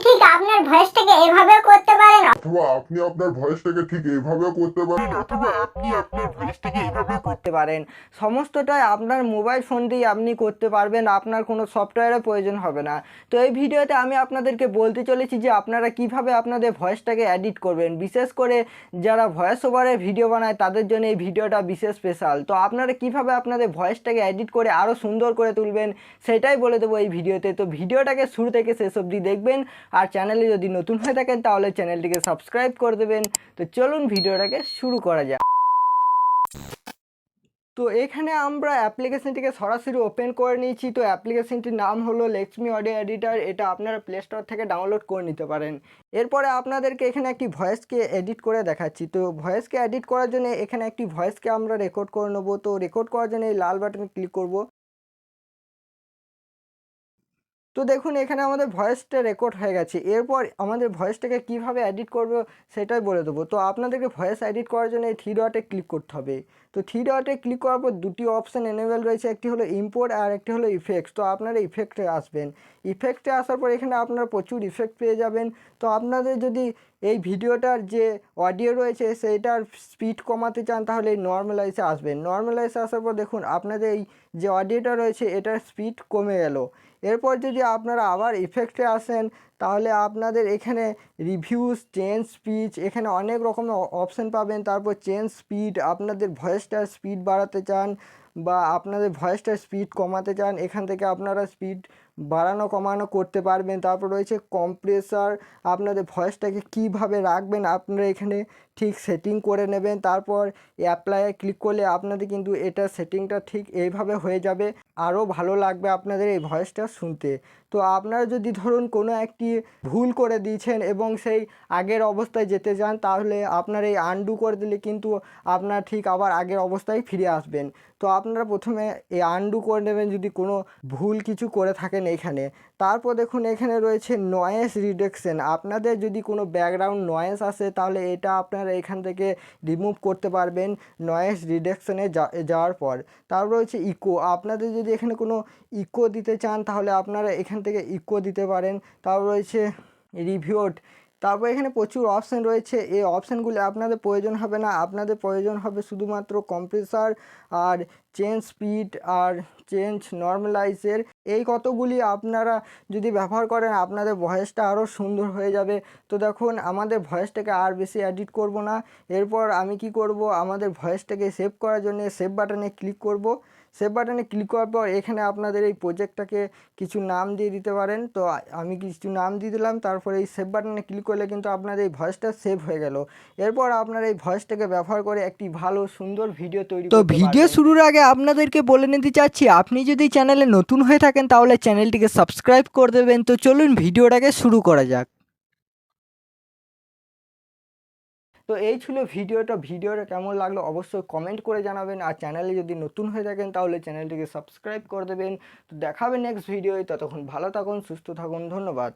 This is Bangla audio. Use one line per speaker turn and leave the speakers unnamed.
ঠিক আপনার ভয়েসটাকে এভাবেও করতে পারেন,
অথবা আপনি আপনার ভয়েসটাকে ঠিক এইভাবেও করতে পারেন,
অথবা আপনি আপনার ভয়েসটাকে এইভাবে করতে পারেন। সমস্তটাই আপনার মোবাইল ফোন দিয়ে আপনি করতে পারবেন, আপনার কোনো সফটওয়্যারের প্রয়োজন হবে না। তো এই ভিডিওতে আমি আপনাদেরকে বলতে চলেছি যে আপনারা কিভাবে আপনাদের ভয়েসটাকে এডিট করবেন। বিশেষ করে যারা ভয়েস ওভারে ভিডিও বানায় তাদের জন্য এই ভিডিওটা বিশেষ স্পেশাল। তো আপনারা কিভাবে আপনাদের ভয়েসটাকে এডিট করে আরও সুন্দর করে তুলবেন সেটাই বলে দেবো এই ভিডিওতে। তো ভিডিওটাকে শুরু থেকে শেষ অবধি দেখবেন, আর চ্যানেলে যদি নতুন হয়ে থাকেন তাহলে চ্যানেলটিকে সাবস্ক্রাইব করে দেবেন। তো চলুন ভিডিওটাকে শুরু করা যাক। তো এখানে আমরা অ্যাপ্লিকেশনটিকে সরাসরি ওপেন করে নিয়েছি। তো অ্যাপ্লিকেশনটির নাম হলো লেটস মি অডিও এডিটর। এটা আপনারা প্লে স্টোর থেকে ডাউনলোড করে নিতে পারেন। এরপরে আপনাদেরকে এখানে একটি ভয়েসকে এডিট করে দেখাচ্ছি। তো ভয়েসকে এডিট করার জন্য এখানে একটি ভয়েসকে আমরা রেকর্ড করে নেবো। তো রেকর্ড করার জন্য এই লাল বাটনে ক্লিক করব। তো দেখুন এখানে আমাদের ভয়েসটা রেকর্ড হয়ে গেছে। এরপর আমাদের ভয়েসটাকে কিভাবে এডিট করব সেটাই বলে দেবো। তো আপনাদেরকে ভয়েস এডিট করার জন্য এই থ্রি ডটে ক্লিক করতে হবে। তো থ্রি ডটে ক্লিক করার পর দুটি অপশান এনেবেল রয়েছে, একটি হলো ইম্পোর্ট আর একটি হলো ইফেক্টস। তো আপনারা ইফেক্টে আসবেন। ইফেক্টে আসার পর এখানে আপনারা প্রচুর ইফেক্ট পেয়ে যাবেন। তো আপনাদের যদি এই ভিডিওটার যে অডিও রয়েছে সেইটার স্পিড কমাতে চান তাহলে এই নর্মালাইজে আসবেন। নর্মালাইজে আসার পর দেখুন আপনাদের এই যে অডিওটা রয়েছে এটার স্পিড কমে গেল। এরপর যদি আপনারা আবার ইফেক্টে আসেন তাহলে আপনাদের এখানে রিভিউস, চেঞ্জ স্পিচ, এখানে অনেক রকমের অপশান পাবেন। তারপর চেঞ্জ স্পিড, আপনাদের ভয়েসটার স্পিড বাড়াতে চান বা আপনাদের ভয়েসটার স্পিড কমাতে চান, এখান থেকে আপনারা স্পিড বাড়ানো কমানো করতে পারবেন। তারপর রয়েছে কম্প্রেসার, আপনাদের ভয়েসটাকে কীভাবে রাখবেন আপনারা এখানে ঠিক সেটিং করে নেবেন। তারপর অ্যাপ্লাইয়ে ক্লিক করলে আপনাদের কিন্তু এটা সেটিংটা ঠিক এইভাবে হয়ে যাবে, আরও ভালো লাগবে আপনাদের এই ভয়েসটা শুনতে। তো আপনারা যদি ধরুন কোনো একটি ভুল করে দিয়েছেন এবং সেই আগের অবস্থায় যেতে চান তাহলে আপনার এই আনডু করে দিলে কিন্তু আপনার ঠিক আবার আগের অবস্থায় ফিরে আসবেন। তো আপনারা প্রথমে এই আনডু করে নেবেন যদি কোনো ভুল কিছু করে থাকেন এখানে। তারপর দেখুন এখানে রয়েছে নয়েজ রিডাকশন। আপনাদের যদি কোনো ব্যাকগ্রাউন্ড নয়েজ আসে তাহলে এটা আপনারা এখান থেকে রিমুভ করতে পারবেন নয়েজ রিডাকশনে যাওয়ার পর। তারপর রয়েছে ইকো, আপনাদের যদি এখানে কোনো ইকো দিতে চান তাহলে আপনারা এখান থেকে ইকো দিতে পারেন। তারপর রয়েছে রিভিউড। তারপর এখানে প্রচুর অপশান রয়েছে, এই অপশানগুলি আপনাদের প্রয়োজন হবে না। আপনাদের প্রয়োজন হবে শুধুমাত্র কম্প্রেসার আর চেঞ্জ স্পিড আর চেঞ্জ নর্মালাইজের। এই কতগুলি আপনারা যদি ব্যবহার করেন আপনাদের ভয়েসটা আরও সুন্দর হয়ে যাবে। তো দেখুন আমাদের ভয়েসটাকে আর বেশি এডিট করব না। এরপর আমি কি করব, আমাদের ভয়েসটাকে সেভ করার জন্য সেভ বাটনে ক্লিক করব। সেভ বাটনে ক্লিক করার পর এখানে আপনাদের এই প্রজেক্টটাকে কিছু নাম দিয়ে দিতে পারেন। তো আমি কিছু নাম দিয়ে দিলাম। তারপরে এই সেভ বাটনে ক্লিক করলে কিন্তু আপনাদের এই ভয়েসটা সেভ হয়ে গেল। এরপর আপনারা এই ভয়েসটাকে ব্যবহার করে একটি ভালো সুন্দর ভিডিও তৈরি করতে পারবেন। তো ভিডিও শুরুর আগে আপনাদেরকে বলে নিতে চাচ্ছি, আপনি যদি চ্যানেলে নতুন হয়ে থাকেন তাহলে চ্যানেলটিকে সাবস্ক্রাইব করে দেবেন। তো চলুন ভিডিওটাকে শুরু করা যাক। তো এই ছিল ভিডিওটা কেমন লাগলো অবশ্যই কমেন্ট করে জানাবেন, আর চ্যানেলে যদি নতুন হয়ে থাকেন তাহলে চ্যানেলটিকে সাবস্ক্রাইব করে দেবেন। তো দেখাবে নেক্সট ভিডিওয়, ততক্ষণ ভালো থাকুন, সুস্থ থাকুন, ধন্যবাদ।